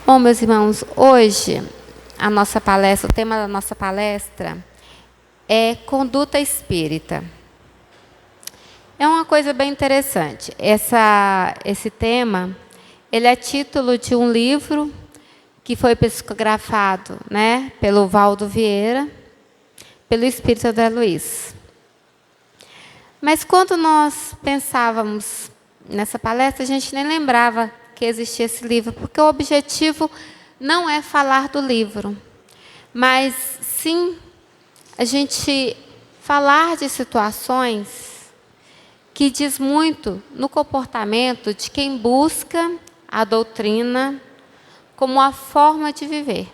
Bom, meus irmãos, hoje a nossa palestra, o tema da nossa palestra é conduta espírita. É uma coisa bem interessante. Esse tema, ele é título de um livro que foi psicografado, pelo Valdo Vieira, pelo espírito André Luiz. Mas quando nós pensávamos nessa palestra, a gente nem lembrava que existia esse livro, porque o objetivo não é falar do livro, mas sim a gente falar de situações que diz muito no comportamento de quem busca a doutrina como uma forma de viver.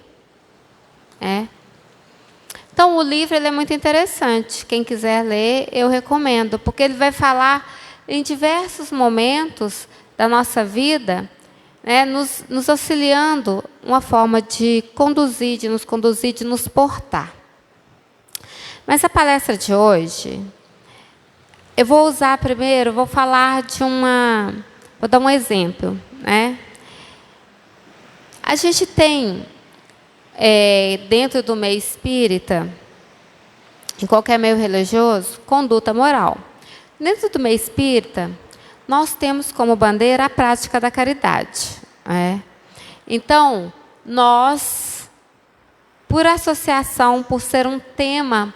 Então, o livro ele é muito interessante. Quem quiser ler, eu recomendo, porque ele vai falar em diversos momentos da nossa vida, nos auxiliando uma forma de conduzir, de nos portar. Mas a palestra de hoje, eu vou usar primeiro, vou falar vou dar um exemplo. A gente tem, dentro do meio espírita, em qualquer meio religioso, conduta moral. Dentro do meio espírita, nós temos como bandeira a prática da caridade. Então, nós, por associação, por ser um tema,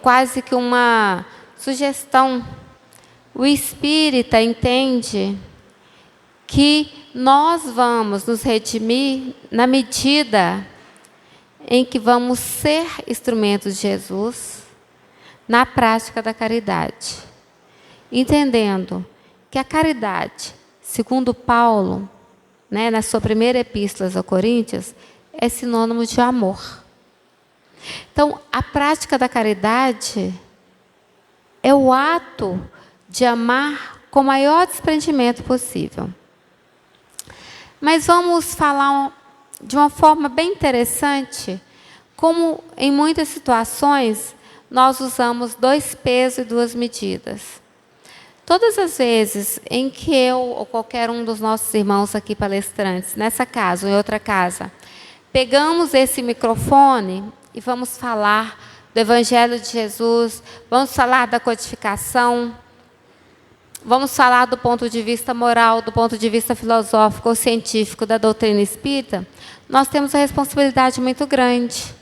quase que uma sugestão, o espírita entende que nós vamos nos redimir na medida em que vamos ser instrumentos de Jesus na prática da caridade. Entendendo que a caridade, segundo Paulo, na sua primeira epístola aos Coríntios, é sinônimo de amor. Então, a prática da caridade é o ato de amar com o maior desprendimento possível. Mas vamos falar de uma forma bem interessante, como em muitas situações nós usamos 2 pesos e 2 medidas. Todas as vezes em que eu ou qualquer um dos nossos irmãos aqui palestrantes, nessa casa ou em outra casa, pegamos esse microfone e vamos falar do Evangelho de Jesus, vamos falar da codificação, vamos falar do ponto de vista moral, do ponto de vista filosófico ou científico da doutrina espírita, nós temos uma responsabilidade muito grande.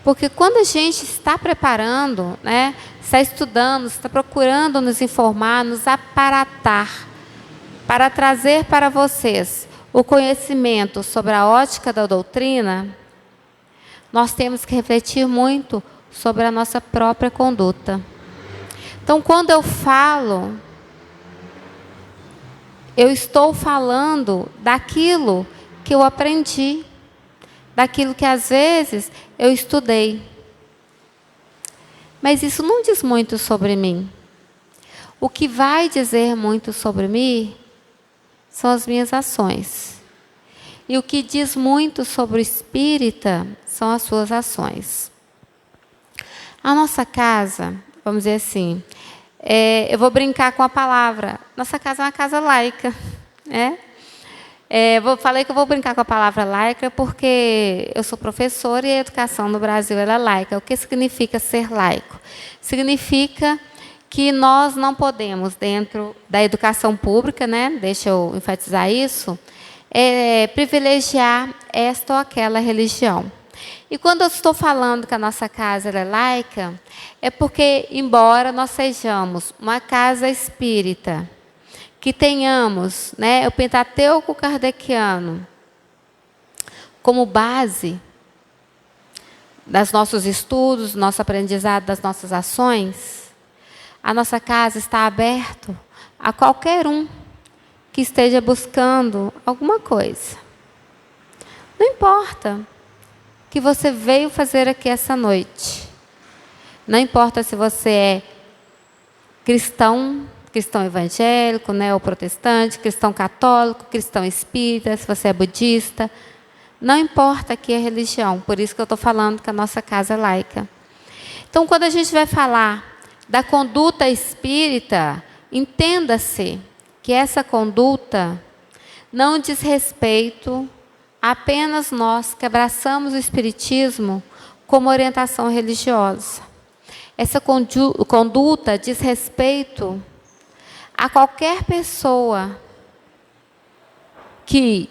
Porque quando a gente está preparando, está estudando, está procurando nos informar, nos aparatar, para trazer para vocês o conhecimento sobre a ótica da doutrina, nós temos que refletir muito sobre a nossa própria conduta. Então, quando eu falo, eu estou falando daquilo que eu aprendi, daquilo que às vezes eu estudei. Mas isso não diz muito sobre mim. O que vai dizer muito sobre mim são as minhas ações. E o que diz muito sobre o espírita são as suas ações. A nossa casa, vamos dizer assim, eu vou brincar com a palavra. Nossa casa é uma casa laica. Falei que eu vou brincar com a palavra laica porque eu sou professora e a educação no Brasil ela é laica. O que significa ser laico? Significa que nós não podemos, dentro da educação pública, deixa eu enfatizar isso, privilegiar esta ou aquela religião. E quando eu estou falando que a nossa casa é laica, é porque, embora nós sejamos uma casa espírita, que tenhamos o Pentateuco kardeciano como base dos nossos estudos, do nosso aprendizado, das nossas ações, a nossa casa está aberta a qualquer um que esteja buscando alguma coisa. Não importa o que você veio fazer aqui essa noite. Não importa se você é cristão evangélico, ou protestante, cristão católico, cristão espírita, se você é budista. Não importa aqui a religião, por isso que eu estou falando que a nossa casa é laica. Então, quando a gente vai falar da conduta espírita, entenda-se que essa conduta não diz respeito apenas nós que abraçamos o Espiritismo como orientação religiosa. Essa conduta diz respeito a qualquer pessoa que,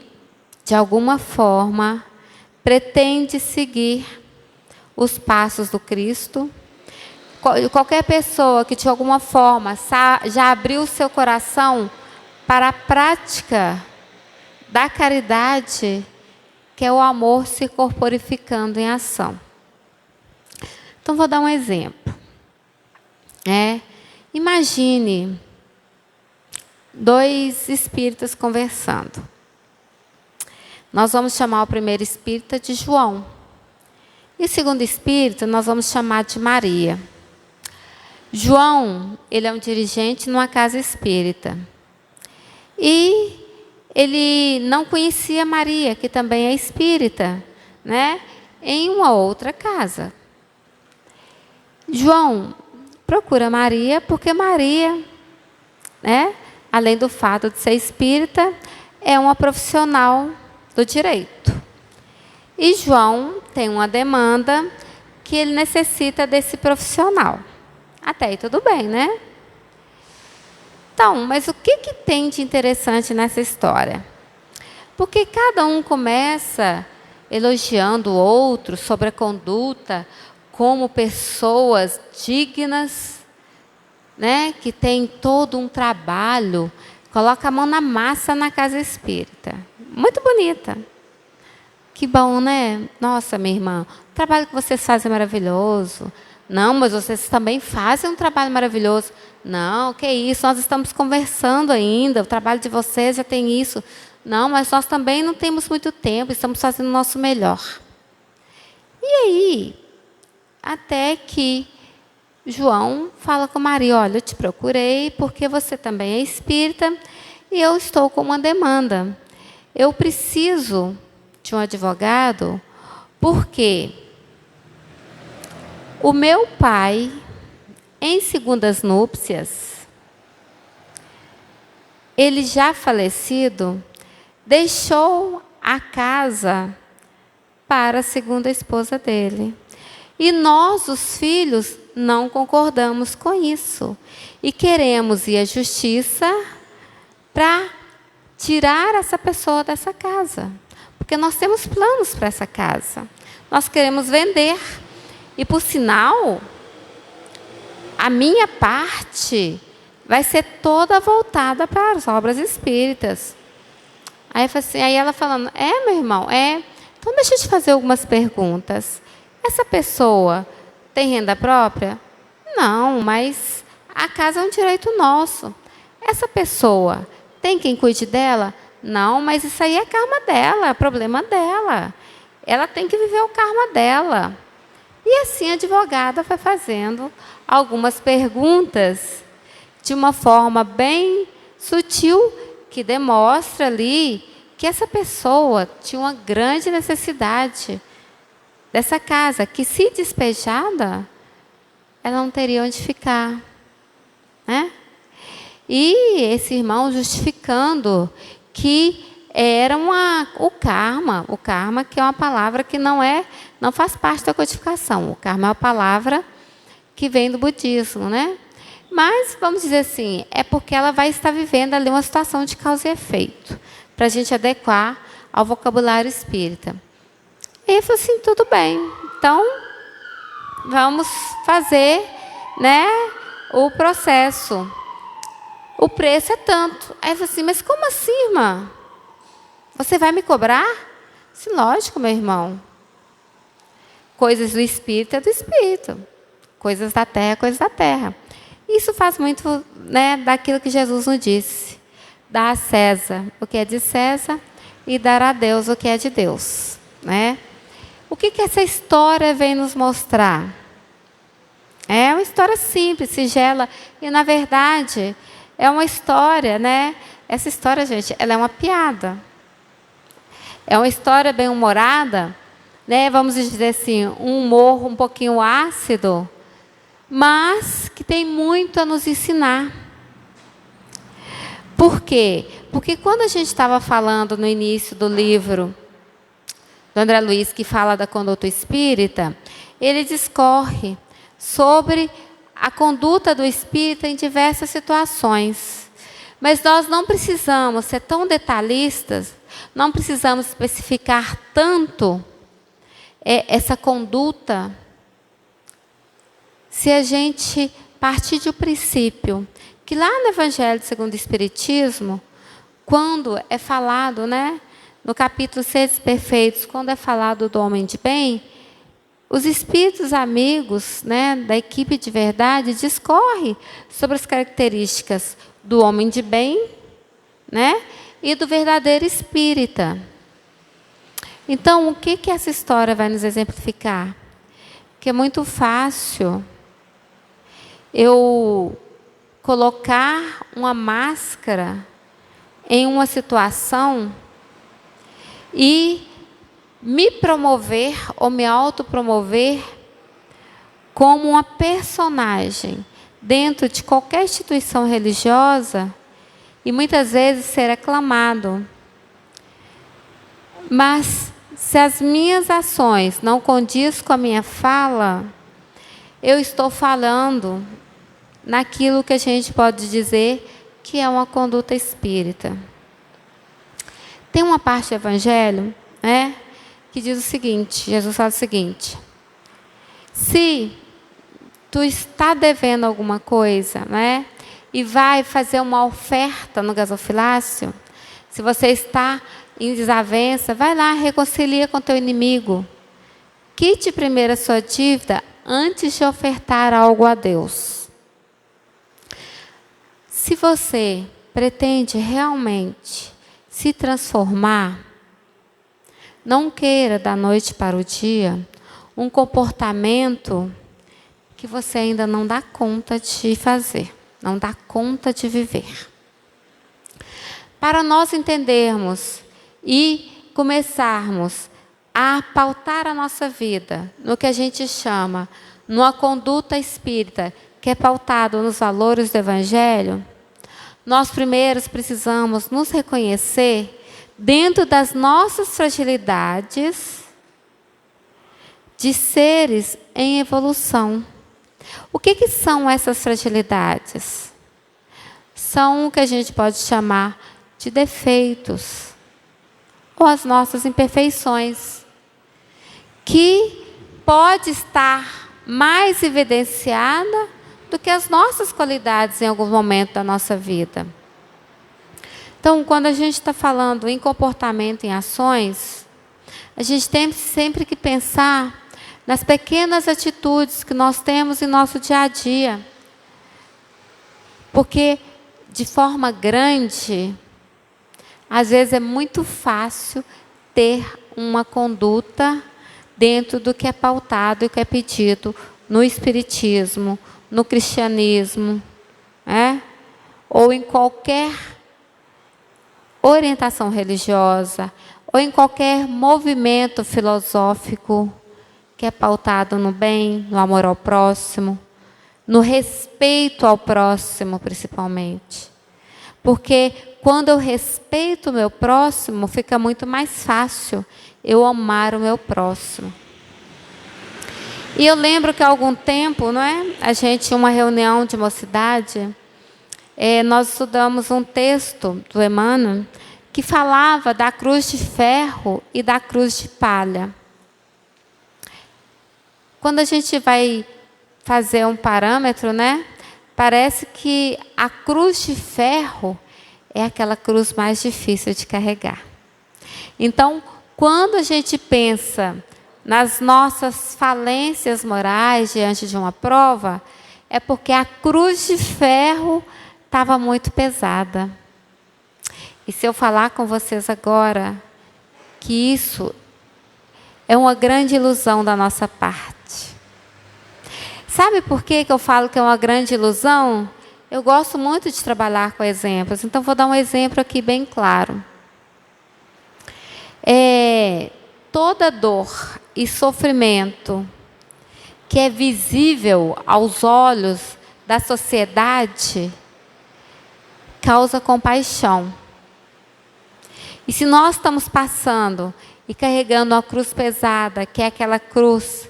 de alguma forma, pretende seguir os passos do Cristo. Qualquer pessoa que, de alguma forma, já abriu o seu coração para a prática da caridade, que é o amor se corporificando em ação. Então, vou dar um exemplo. Imagine 2 espíritas conversando. Nós vamos chamar o primeiro espírita de João. E o segundo espírita nós vamos chamar de Maria. João, ele é um dirigente numa casa espírita. E ele não conhecia Maria, que também é espírita, em uma outra casa. João procura Maria porque Maria, além do fato de ser espírita, é uma profissional do direito. E João tem uma demanda que ele necessita desse profissional. Até aí tudo bem, Então, mas o que tem de interessante nessa história? Porque cada um começa elogiando o outro sobre a conduta como pessoas dignas, que têm todo um trabalho, coloca a mão na massa na casa espírita. Muito bonita. Que bom, Nossa, minha irmã, o trabalho que vocês fazem é maravilhoso. Não, mas vocês também fazem um trabalho maravilhoso. Não, que isso, nós estamos conversando ainda, o trabalho de vocês já tem isso. Não, mas nós também não temos muito tempo, estamos fazendo o nosso melhor. E aí, até que João fala com Maria, olha, eu te procurei porque você também é espírita e eu estou com uma demanda. Eu preciso de um advogado porque o meu pai, em segundas núpcias, ele já falecido, deixou a casa para a segunda esposa dele. E nós, os filhos, não concordamos com isso. E queremos ir à justiça para tirar essa pessoa dessa casa. Porque nós temos planos para essa casa. Nós queremos vender. E, por sinal, a minha parte vai ser toda voltada para as obras espíritas. Aí ela falando, meu irmão, então deixa eu te fazer algumas perguntas. Essa pessoa tem renda própria? Não, mas a casa é um direito nosso. Essa pessoa tem quem cuide dela? Não, mas isso aí é karma dela, é problema dela. Ela tem que viver o karma dela. E assim a advogada vai fazendo algumas perguntas de uma forma bem sutil, que demonstra ali que essa pessoa tinha uma grande necessidade dessa casa, que se despejada, ela não teria onde ficar. E esse irmão justificando que era o karma que é uma palavra que não faz parte da codificação. O karma é uma palavra que vem do budismo, Mas, vamos dizer assim, é porque ela vai estar vivendo ali uma situação de causa e efeito, para a gente adequar ao vocabulário espírita. E ele falou assim, tudo bem, então vamos fazer o processo. O preço é tanto. Aí ele falou assim, mas como assim, irmã? Você vai me cobrar? Sim, lógico, meu irmão. Coisas do espírito é do espírito. Coisas da terra é coisas da terra. Isso faz muito daquilo que Jesus nos disse. Dar a César o que é de César e dar a Deus o que é de Deus. O que essa história vem nos mostrar? É uma história simples, singela, e, na verdade, é uma história, Essa história, gente, ela é uma piada. É uma história bem humorada, vamos dizer assim, um humor um pouquinho ácido, mas que tem muito a nos ensinar. Por quê? Porque quando a gente estava falando no início do livro do André Luiz, que fala da conduta espírita, ele discorre sobre a conduta do espírita em diversas situações. Mas nós não precisamos ser tão detalhistas, não precisamos especificar tanto essa conduta, se a gente partir do princípio que lá no Evangelho segundo o Espiritismo, quando é falado, no capítulo Seres Perfeitos, quando é falado do homem de bem, os espíritos amigos, da equipe de verdade, discorrem sobre as características do homem de bem, e do verdadeiro espírita. Então, o que essa história vai nos exemplificar? Que é muito fácil eu colocar uma máscara em uma situação e me promover ou me autopromover como uma personagem dentro de qualquer instituição religiosa e muitas vezes ser aclamado. Mas se as minhas ações não condizem com a minha fala, eu estou falando naquilo que a gente pode dizer que é uma conduta espírita. Tem uma parte do Evangelho, que diz o seguinte, Jesus fala o seguinte: se tu está devendo alguma coisa, e vai fazer uma oferta no gasofilácio, se você está em desavença, vai lá, reconcilia com teu inimigo. Quite primeiro a sua dívida antes de ofertar algo a Deus. Se você pretende realmente se transformar, não queira da noite para o dia um comportamento que você ainda não dá conta de fazer, não dá conta de viver. Para nós entendermos e começarmos a pautar a nossa vida no que a gente chama, numa conduta espírita, que é pautado nos valores do Evangelho, nós primeiros precisamos nos reconhecer dentro das nossas fragilidades de seres em evolução. O que são essas fragilidades? São o que a gente pode chamar de defeitos, ou as nossas imperfeições, que pode estar mais evidenciada do que as nossas qualidades em algum momento da nossa vida. Então, quando a gente está falando em comportamento, em ações, a gente tem sempre que pensar nas pequenas atitudes que nós temos em nosso dia a dia. Porque, de forma grande, às vezes é muito fácil ter uma conduta dentro do que é pautado e que é pedido no Espiritismo, no cristianismo, ou em qualquer orientação religiosa, ou em qualquer movimento filosófico que é pautado no bem, no amor ao próximo, no respeito ao próximo, principalmente. Porque quando eu respeito o meu próximo, fica muito mais fácil eu amar o meu próximo. E eu lembro que há algum tempo, a gente, em uma reunião de mocidade, nós estudamos um texto do Emmanuel que falava da cruz de ferro e da cruz de palha. Quando a gente vai fazer um parâmetro, parece que a cruz de ferro é aquela cruz mais difícil de carregar. Então, quando a gente pensa nas nossas falências morais diante de uma prova, é porque a cruz de ferro estava muito pesada. E se eu falar com vocês agora que isso é uma grande ilusão da nossa parte. Sabe por que eu falo que é uma grande ilusão? Eu gosto muito de trabalhar com exemplos, então vou dar um exemplo aqui bem claro. Toda dor e sofrimento que é visível aos olhos da sociedade causa compaixão. E se nós estamos passando e carregando uma cruz pesada, que é aquela cruz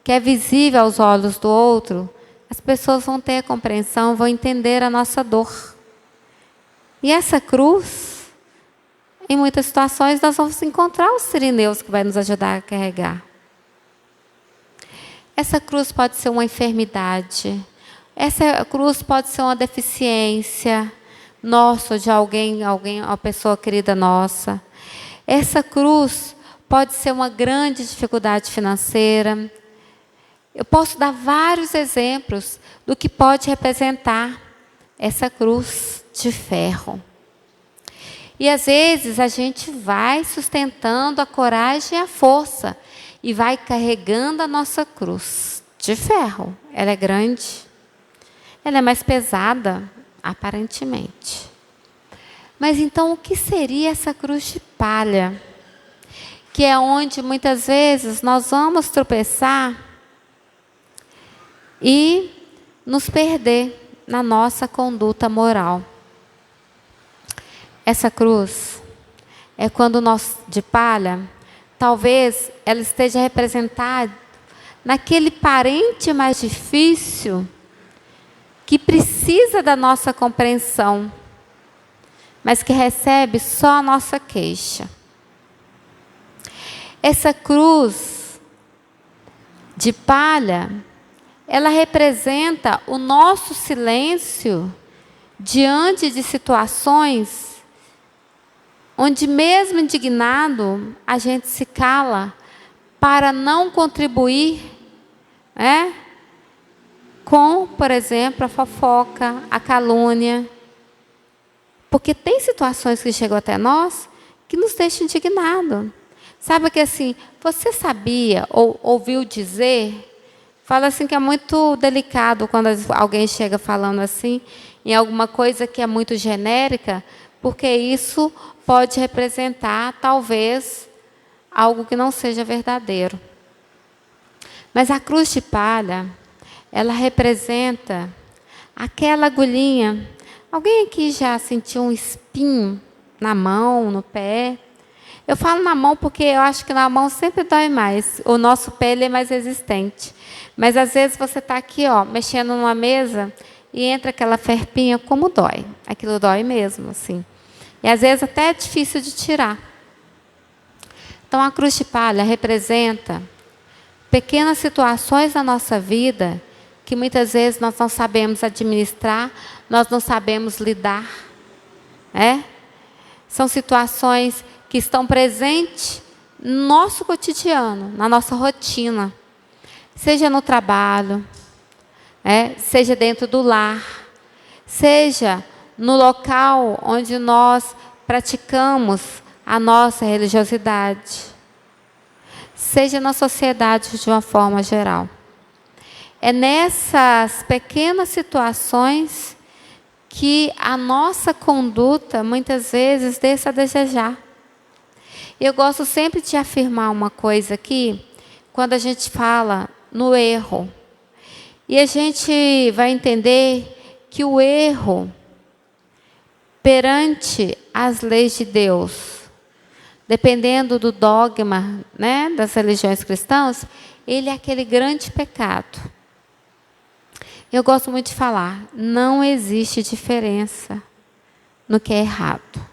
que é visível aos olhos do outro, as pessoas vão ter a compreensão, vão entender a nossa dor. E essa cruz, em muitas situações, nós vamos encontrar os sirineus que vai nos ajudar a carregar. Essa cruz pode ser uma enfermidade. Essa cruz pode ser uma deficiência nossa, de alguém, uma pessoa querida nossa. Essa cruz pode ser uma grande dificuldade financeira. Eu posso dar vários exemplos do que pode representar essa cruz de ferro. E às vezes a gente vai sustentando a coragem e a força e vai carregando a nossa cruz de ferro. Ela é grande, ela é mais pesada, aparentemente. Mas então o que seria essa cruz de palha? Que é onde muitas vezes nós vamos tropeçar e nos perder na nossa conduta moral. Essa cruz é quando nós, de palha, talvez ela esteja representada naquele parente mais difícil que precisa da nossa compreensão, mas que recebe só a nossa queixa. Essa cruz de palha, ela representa o nosso silêncio diante de situações onde, mesmo indignado, a gente se cala para não contribuir, com, por exemplo, a fofoca, a calúnia. Porque tem situações que chegam até nós que nos deixam indignados. Sabe que assim, você sabia ou ouviu dizer? Fala assim que é muito delicado quando alguém chega falando assim, em alguma coisa que é muito genérica, porque isso pode representar, talvez, algo que não seja verdadeiro. Mas a cruz de palha, ela representa aquela agulhinha. Alguém aqui já sentiu um espinho na mão, no pé? Eu falo na mão porque eu acho que na mão sempre dói mais. O nosso pé ele é mais resistente. Mas às vezes você está aqui, mexendo numa mesa e entra aquela ferpinha, como dói. Aquilo dói mesmo, assim. E às vezes até é difícil de tirar. Então a cruz de palha representa pequenas situações na nossa vida que muitas vezes nós não sabemos administrar, nós não sabemos lidar. São situações que estão presentes no nosso cotidiano, na nossa rotina. Seja no trabalho, seja dentro do lar, seja no local onde nós praticamos a nossa religiosidade, seja na sociedade de uma forma geral. É nessas pequenas situações que a nossa conduta muitas vezes deixa a desejar. Eu gosto sempre de afirmar uma coisa aqui, quando a gente fala no erro. E a gente vai entender que o erro, perante as leis de Deus, dependendo do dogma, das religiões cristãs, ele é aquele grande pecado. Eu gosto muito de falar, não existe diferença no que é errado.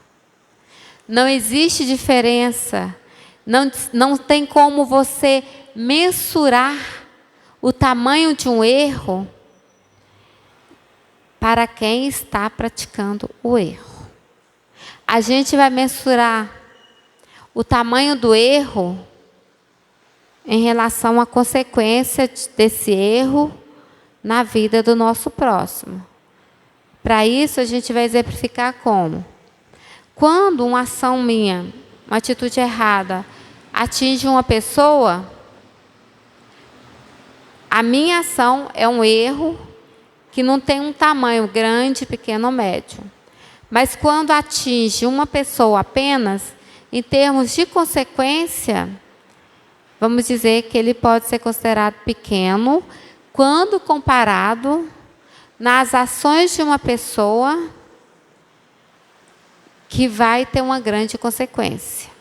Não existe diferença, não tem como você mensurar o tamanho de um erro para quem está praticando o erro. A gente vai mensurar o tamanho do erro em relação à consequência desse erro na vida do nosso próximo. Para isso, a gente vai exemplificar como? Quando uma ação minha, uma atitude errada, atinge uma pessoa, a minha ação é um erro que não tem um tamanho grande, pequeno ou médio. Mas quando atinge uma pessoa apenas, em termos de consequência, vamos dizer que ele pode ser considerado pequeno, quando comparado nas ações de uma pessoa que vai ter uma grande consequência.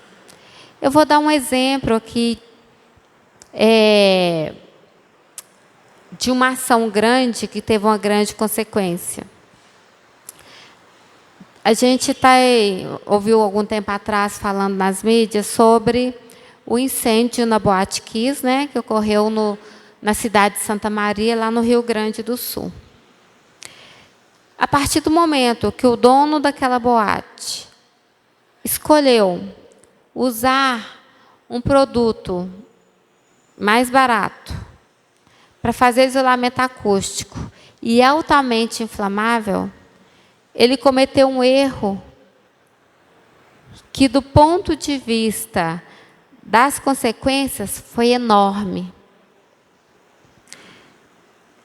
Eu vou dar um exemplo aqui de uma ação grande que teve uma grande consequência. A gente ouviu algum tempo atrás falando nas mídias sobre o incêndio na Boate Kiss, né, que ocorreu na cidade de Santa Maria, lá no Rio Grande do Sul. A partir do momento que o dono daquela boate escolheu usar um produto mais barato para fazer isolamento acústico e altamente inflamável, ele cometeu um erro que, do ponto de vista das consequências, foi enorme.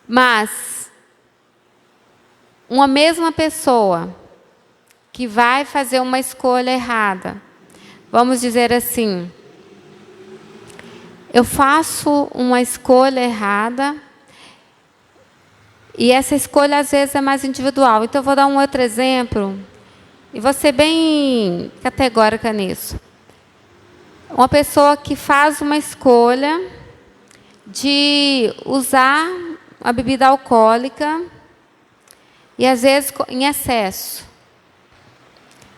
Mas uma mesma pessoa que vai fazer uma escolha errada, vamos dizer assim, eu faço uma escolha errada e essa escolha às vezes é mais individual. Então eu vou dar um outro exemplo e vou ser bem categórica nisso. Uma pessoa que faz uma escolha de usar a bebida alcoólica e às vezes em excesso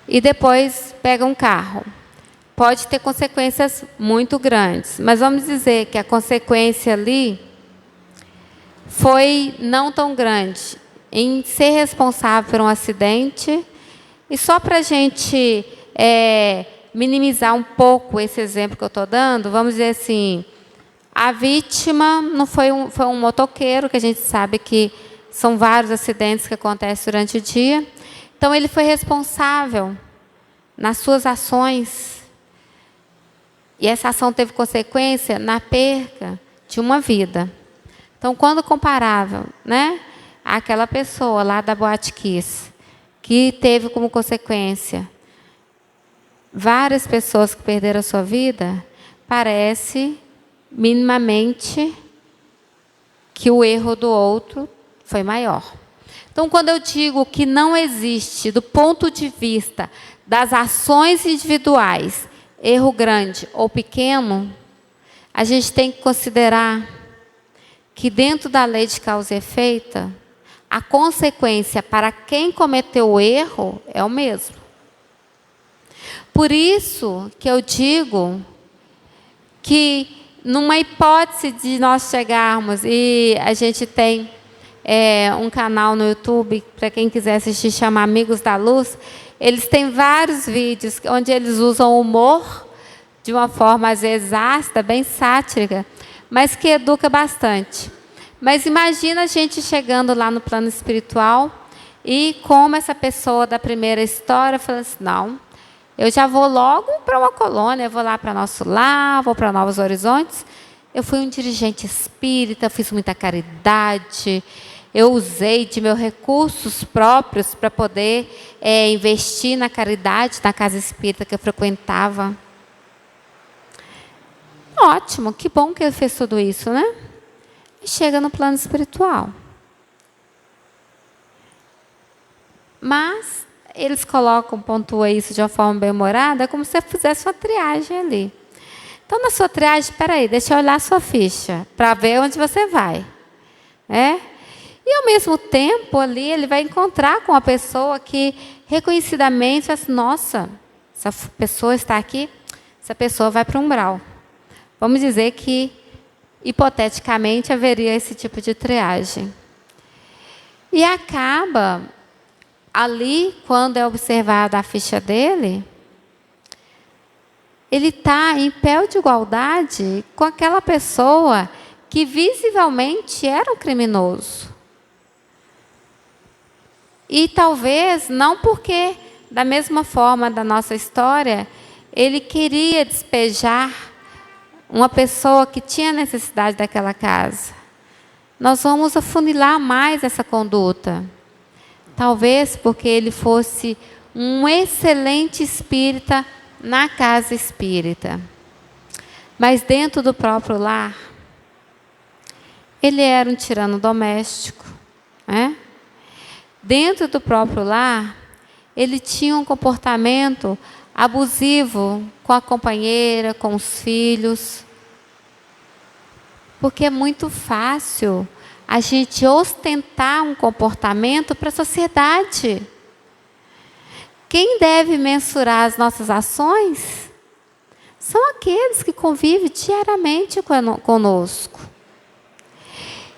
e depois pega um carro. Pode ter consequências muito grandes, mas vamos dizer que a consequência ali foi não tão grande em ser responsável por um acidente. E só para a gente minimizar um pouco esse exemplo que eu estou dando, vamos dizer assim, a vítima não foi um motoqueiro, que a gente sabe que são vários acidentes que acontecem durante o dia. Então, ele foi responsável nas suas ações. E essa ação teve consequência na perca de uma vida. Então, quando comparável, né, àquela pessoa lá da Boate Kiss, que teve como consequência várias pessoas que perderam a sua vida, parece minimamente que o erro do outro foi maior. Então, quando eu digo que não existe, do ponto de vista das ações individuais, erro grande ou pequeno, a gente tem que considerar que dentro da lei de causa e efeito, a consequência para quem cometeu o erro é o mesmo. Por isso que eu digo que, numa hipótese de nós chegarmos, e a gente tem um canal no YouTube, para quem quiser assistir, chama Amigos da Luz, eles têm vários vídeos onde eles usam humor de uma forma, às vezes, ácida, bem sátrica, mas que educa bastante. Mas imagina a gente chegando lá no plano espiritual e como essa pessoa da primeira história fala assim, não, eu já vou logo para uma colônia, eu vou lá para Nosso Lar, vou para Novos Horizontes. Eu fui um dirigente espírita, fiz muita caridade, eu usei de meus recursos próprios para poder investir na caridade, na casa espírita que eu frequentava. Ótimo, que bom que ele fez tudo isso, né? E chega no plano espiritual. Mas eles pontuam isso de uma forma bem humorada, como se você fizesse uma triagem ali. Então, na sua triagem, espera aí, deixa eu olhar a sua ficha, para ver onde você vai. E, ao mesmo tempo, ali, ele vai encontrar com uma pessoa que, reconhecidamente, fala assim, nossa, essa pessoa está aqui, essa pessoa vai para o umbral. Vamos dizer que, hipoteticamente, haveria esse tipo de triagem. E acaba, ali, quando é observada a ficha dele, ele está em pé de igualdade com aquela pessoa que visivelmente era um criminoso. E talvez não porque, da mesma forma da nossa história, ele queria despejar uma pessoa que tinha necessidade daquela casa. Nós vamos afunilar mais essa conduta. Talvez porque ele fosse um excelente espírita na casa espírita. Mas dentro do próprio lar, ele era um tirano doméstico. Dentro do próprio lar, ele tinha um comportamento abusivo com a companheira, com os filhos. Porque é muito fácil a gente ostentar um comportamento para a sociedade. Quem deve mensurar as nossas ações são aqueles que convivem diariamente conosco.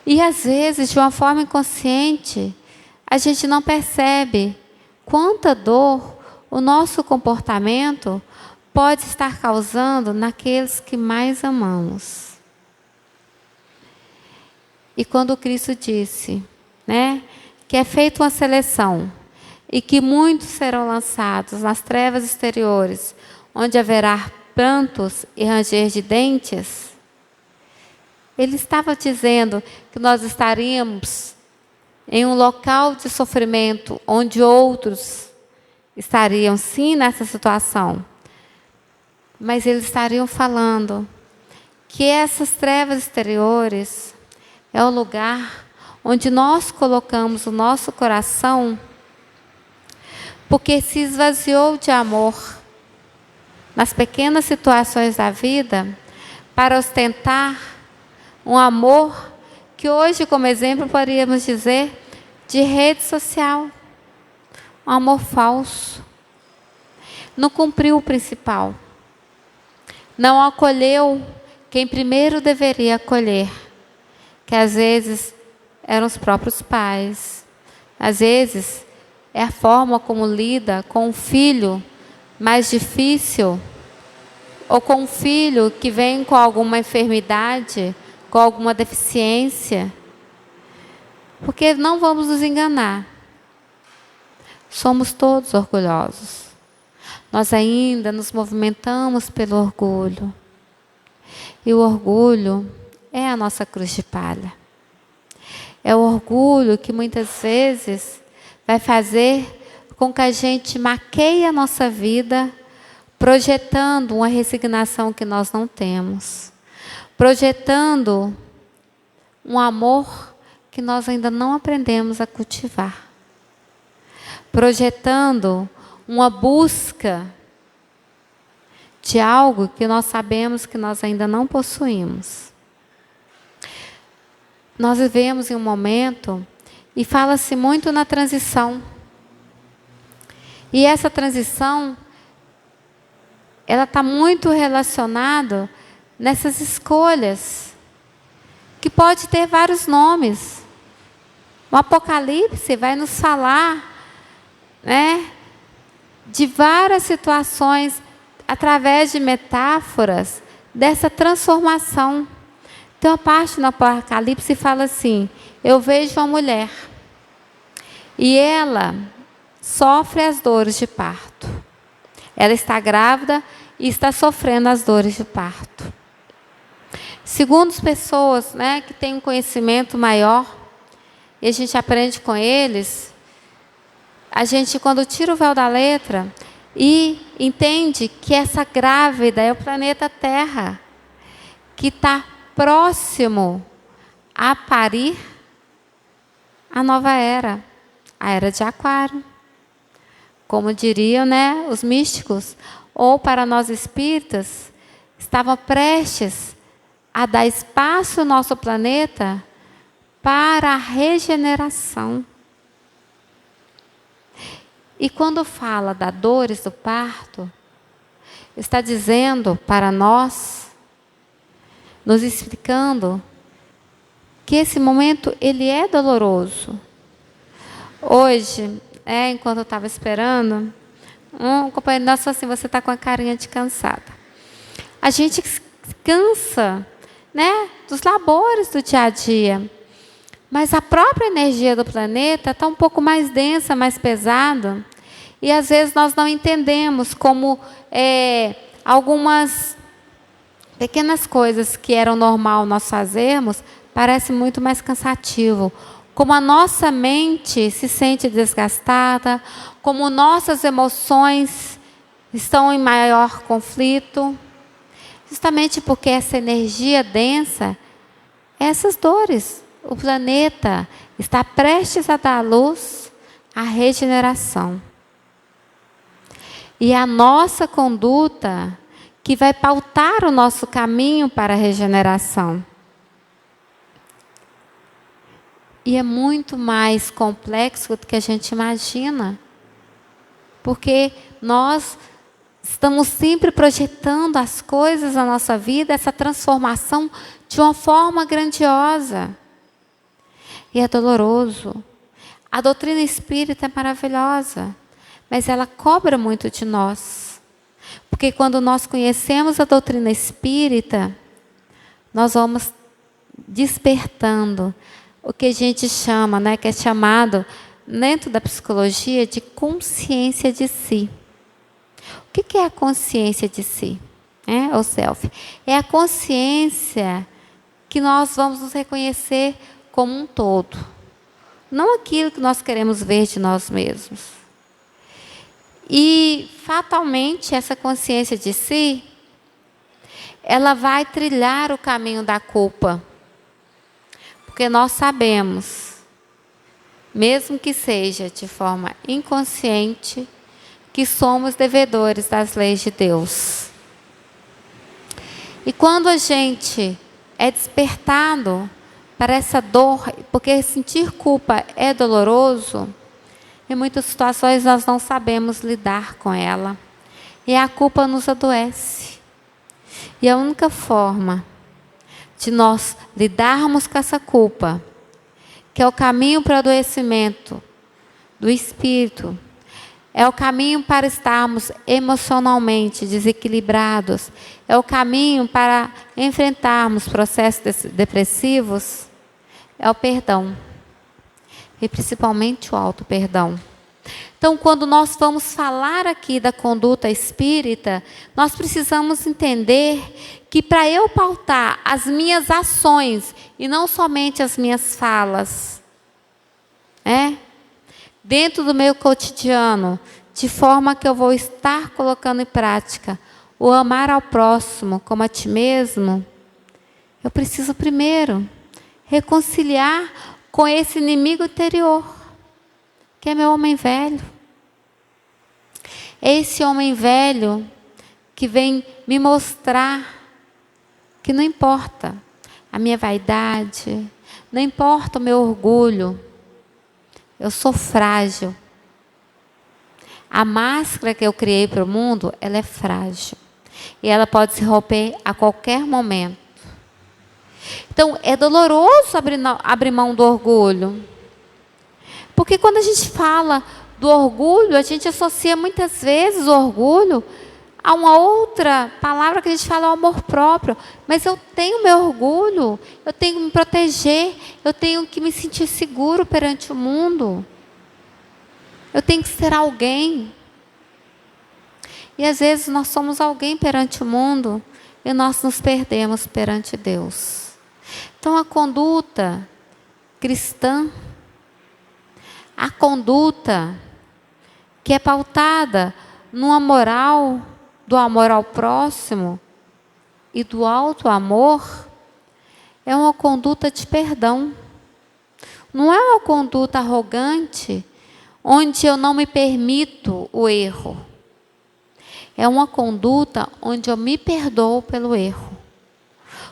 E às vezes, de uma forma inconsciente, a gente não percebe quanta dor o nosso comportamento pode estar causando naqueles que mais amamos. E quando Cristo disse, que é feita uma seleção e que muitos serão lançados nas trevas exteriores, onde haverá prantos e ranger de dentes, ele estava dizendo que nós estaríamos em um local de sofrimento, onde outros estariam sim nessa situação. Mas eles estariam falando que essas trevas exteriores é o lugar onde nós colocamos o nosso coração, porque se esvaziou de amor nas pequenas situações da vida, para ostentar um amor que hoje, como exemplo, poderíamos dizer, de rede social. Um amor falso. Não cumpriu o principal. Não acolheu quem primeiro deveria acolher, que às vezes eram os próprios pais. Às vezes é a forma como lida com um filho mais difícil, ou com um filho que vem com alguma enfermidade, com alguma deficiência. Porque não vamos nos enganar. Somos todos orgulhosos. Nós ainda nos movimentamos pelo orgulho. E o orgulho é a nossa cruz de palha. É o orgulho que muitas vezes vai fazer com que a gente maqueie a nossa vida, projetando uma resignação que nós não temos. Projetando um amor que nós ainda não aprendemos a cultivar. Projetando uma busca de algo que nós sabemos que nós ainda não possuímos. Nós vivemos em um momento, e fala-se muito na transição. E essa transição, ela está muito relacionada nessas escolhas, que pode ter vários nomes. O Apocalipse vai nos falar, de várias situações, através de metáforas, dessa transformação. Então, a parte no Apocalipse fala assim: eu vejo uma mulher, e ela sofre as dores de parto. Ela está grávida e está sofrendo as dores de parto. Segundo as pessoas que têm um conhecimento maior, e a gente aprende com eles, a gente, quando tira o véu da letra e entende que essa grávida é o planeta Terra, que está próximo a parir a nova era, a era de Aquário. Como diriam os místicos, ou para nós espíritas, estava prestes a dar espaço ao nosso planeta para a regeneração. E quando fala das dores do parto, está dizendo para nós, nos explicando que esse momento ele é doloroso. Hoje, enquanto eu estava esperando, um companheiro nosso falou assim: você está com a carinha de cansada. A gente cansa, dos labores do dia a dia. Mas a própria energia do planeta está um pouco mais densa, mais pesada. E às vezes nós não entendemos como algumas pequenas coisas que eram normal nós fazermos, parece muito mais cansativo. Como a nossa mente se sente desgastada, como nossas emoções estão em maior conflito. Justamente porque essa energia densa, essas dores. O planeta está prestes a dar à luz à regeneração. E é a nossa conduta que vai pautar o nosso caminho para a regeneração. E é muito mais complexo do que a gente imagina. Porque nós estamos sempre projetando as coisas na nossa vida, essa transformação de uma forma grandiosa. E é doloroso. A doutrina espírita é maravilhosa, mas ela cobra muito de nós. Porque quando nós conhecemos a doutrina espírita, nós vamos despertando o que a gente chama, que é chamado dentro da psicologia de consciência de si. O que é a consciência de si? O self. É a consciência que nós vamos nos reconhecer como um todo. Não aquilo que nós queremos ver de nós mesmos. E, fatalmente, essa consciência de si, ela vai trilhar o caminho da culpa. Porque nós sabemos, mesmo que seja de forma inconsciente, que somos devedores das leis de Deus. E quando a gente é despertado para essa dor, porque sentir culpa é doloroso, em muitas situações nós não sabemos lidar com ela. E a culpa nos adoece. E a única forma de nós lidarmos com essa culpa, que é o caminho para o adoecimento do espírito, é o caminho para estarmos emocionalmente desequilibrados, é o caminho para enfrentarmos processos depressivos, é o perdão. E principalmente o auto-perdão. Então, quando nós vamos falar aqui da conduta espírita, nós precisamos entender que para eu pautar as minhas ações, e não somente as minhas falas, dentro do meu cotidiano, de forma que eu vou estar colocando em prática o amar ao próximo como a ti mesmo, eu preciso primeiro reconciliar com esse inimigo interior, que é meu homem velho. É esse homem velho que vem me mostrar que não importa a minha vaidade, não importa o meu orgulho, eu sou frágil. A máscara que eu criei para o mundo, ela é frágil. E ela pode se romper a qualquer momento. Então, é doloroso abrir mão do orgulho. Porque quando a gente fala do orgulho, a gente associa muitas vezes o orgulho a uma outra palavra que a gente fala, o amor próprio. Mas eu tenho meu orgulho, eu tenho que me proteger, eu tenho que me sentir seguro perante o mundo. Eu tenho que ser alguém. E às vezes nós somos alguém perante o mundo e nós nos perdemos perante Deus. Então a conduta cristã, a conduta que é pautada numa moral do amor ao próximo e do alto amor, é uma conduta de perdão. Não é uma conduta arrogante, onde eu não me permito o erro. É uma conduta onde eu me perdoo pelo erro.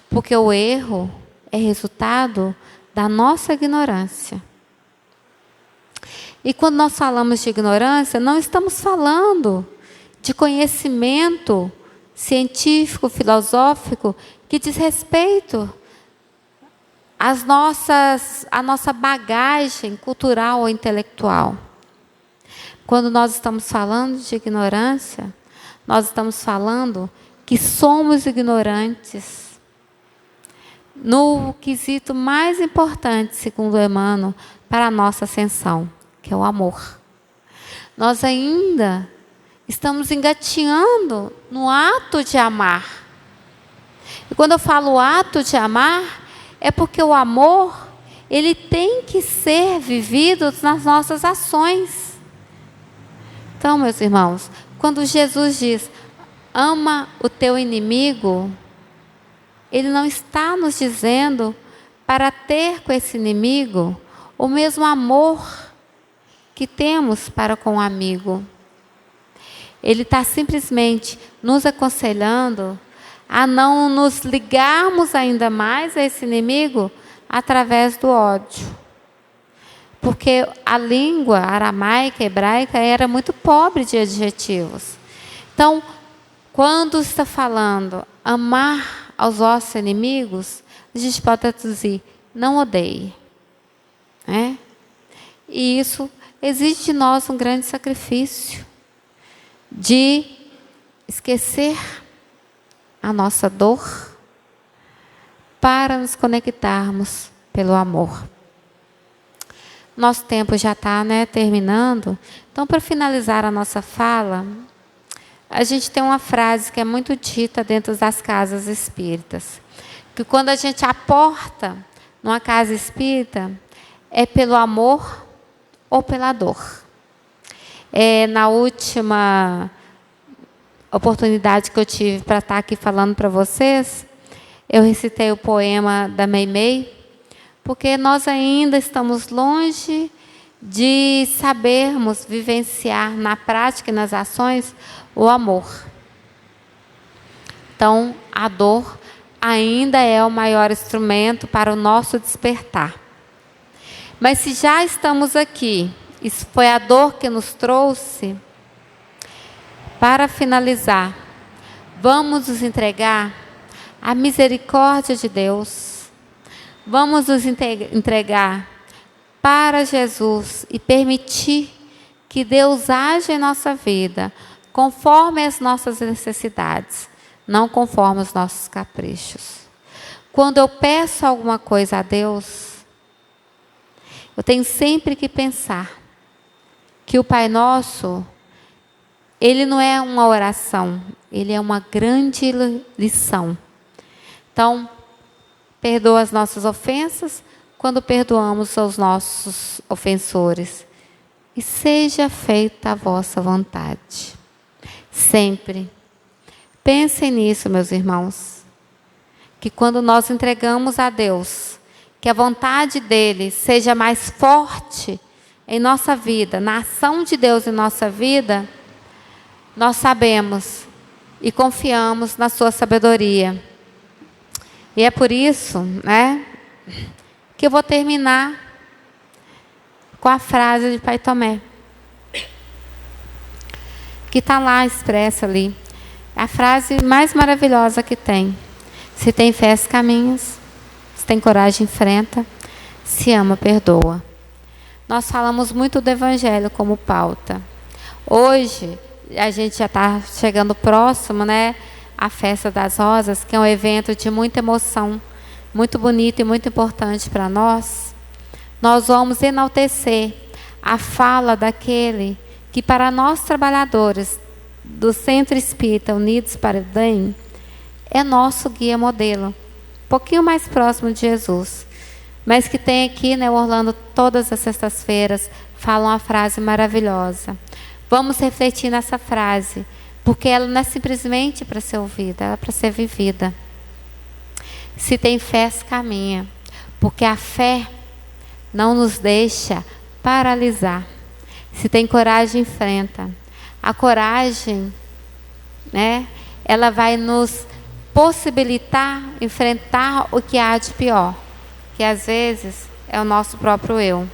Porque o erro é resultado da nossa ignorância. E quando nós falamos de ignorância, não estamos falando de conhecimento científico, filosófico, que diz respeito à nossa bagagem cultural ou intelectual. Quando nós estamos falando de ignorância, nós estamos falando que somos ignorantes no quesito mais importante, segundo Emmanuel, para a nossa ascensão, que é o amor. Nós ainda estamos engatinhando no ato de amar. E quando eu falo ato de amar, é porque o amor, ele tem que ser vivido nas nossas ações. Então, meus irmãos, quando Jesus diz, ama o teu inimigo, Ele não está nos dizendo para ter com esse inimigo o mesmo amor que temos para com o amigo. Ele está simplesmente nos aconselhando a não nos ligarmos ainda mais a esse inimigo através do ódio. Porque a língua aramaica, hebraica, era muito pobre de adjetivos. Então, quando está falando amar aos vossos inimigos, a gente pode traduzir, não odeie. Né? E isso exige de nós um grande sacrifício de esquecer a nossa dor para nos conectarmos pelo amor. Nosso tempo já está, terminando. Então, para finalizar a nossa fala, a gente tem uma frase que é muito dita dentro das casas espíritas, que quando a gente aporta numa casa espírita, é pelo amor ou pela dor. Na última oportunidade que eu tive para estar aqui falando para vocês, eu recitei o poema da Meimei, porque nós ainda estamos longe de sabermos vivenciar na prática e nas ações o amor. Então, a dor ainda é o maior instrumento para o nosso despertar. Mas se já estamos aqui, isso foi a dor que nos trouxe, para finalizar, vamos nos entregar à misericórdia de Deus. Vamos nos entregar para Jesus e permitir que Deus age em nossa vida conforme as nossas necessidades, não conforme os nossos caprichos. Quando eu peço alguma coisa a Deus, eu tenho sempre que pensar que o Pai Nosso, ele não é uma oração, ele é uma grande lição. Então, perdoa as nossas ofensas quando perdoamos os nossos ofensores. E seja feita a vossa vontade. Sempre. Pensem nisso, meus irmãos. Que quando nós entregamos a Deus, que a vontade dele seja mais forte em nossa vida, na ação de Deus em nossa vida, nós sabemos e confiamos na sua sabedoria. E é por isso, que eu vou terminar com a frase de Pai Tomé, que está lá expressa ali. A frase mais maravilhosa que tem. Se tem fé, caminhos. Se tem coragem, enfrenta. Se ama, perdoa. Nós falamos muito do Evangelho como pauta. Hoje, a gente já está chegando próximo, a Festa das Rosas, que é um evento de muita emoção, muito bonito e muito importante para nós. Nós vamos enaltecer a fala daquele que, para nós trabalhadores do Centro Espírita Unidos para o Bem, é nosso guia modelo, um pouquinho mais próximo de Jesus, mas que tem aqui, Orlando, todas as sextas-feiras, fala uma frase maravilhosa. Vamos refletir nessa frase, porque ela não é simplesmente para ser ouvida, ela é para ser vivida. Se tem fé, caminha, porque a fé não nos deixa paralisar. Se tem coragem, enfrenta. A coragem, ela vai nos possibilitar enfrentar o que há de pior, que às vezes é o nosso próprio eu.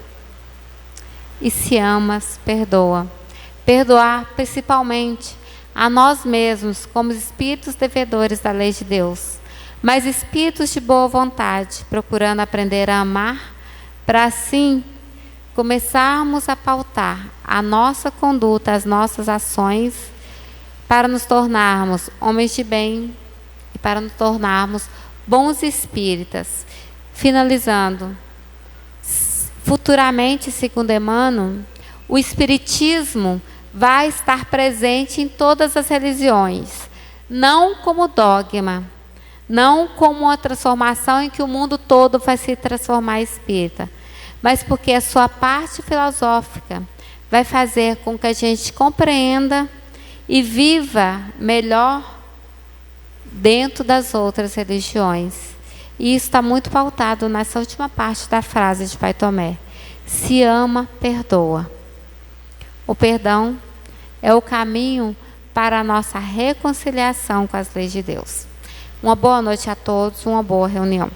E se amas, perdoa. Perdoar principalmente a nós mesmos, como espíritos devedores da lei de Deus, mas espíritos de boa vontade, procurando aprender a amar, para assim começarmos a pautar a nossa conduta, as nossas ações, para nos tornarmos homens de bem e para nos tornarmos bons espíritas. Finalizando, futuramente, segundo Emmanuel, o espiritismo vai estar presente em todas as religiões, não como dogma, não como uma transformação em que o mundo todo vai se transformar em espírita, mas porque a sua parte filosófica vai fazer com que a gente compreenda e viva melhor dentro das outras religiões. E isso está muito pautado nessa última parte da frase de Pai Tomé. Se ama, perdoa. O perdão é o caminho para a nossa reconciliação com as leis de Deus. Uma boa noite a todos, uma boa reunião.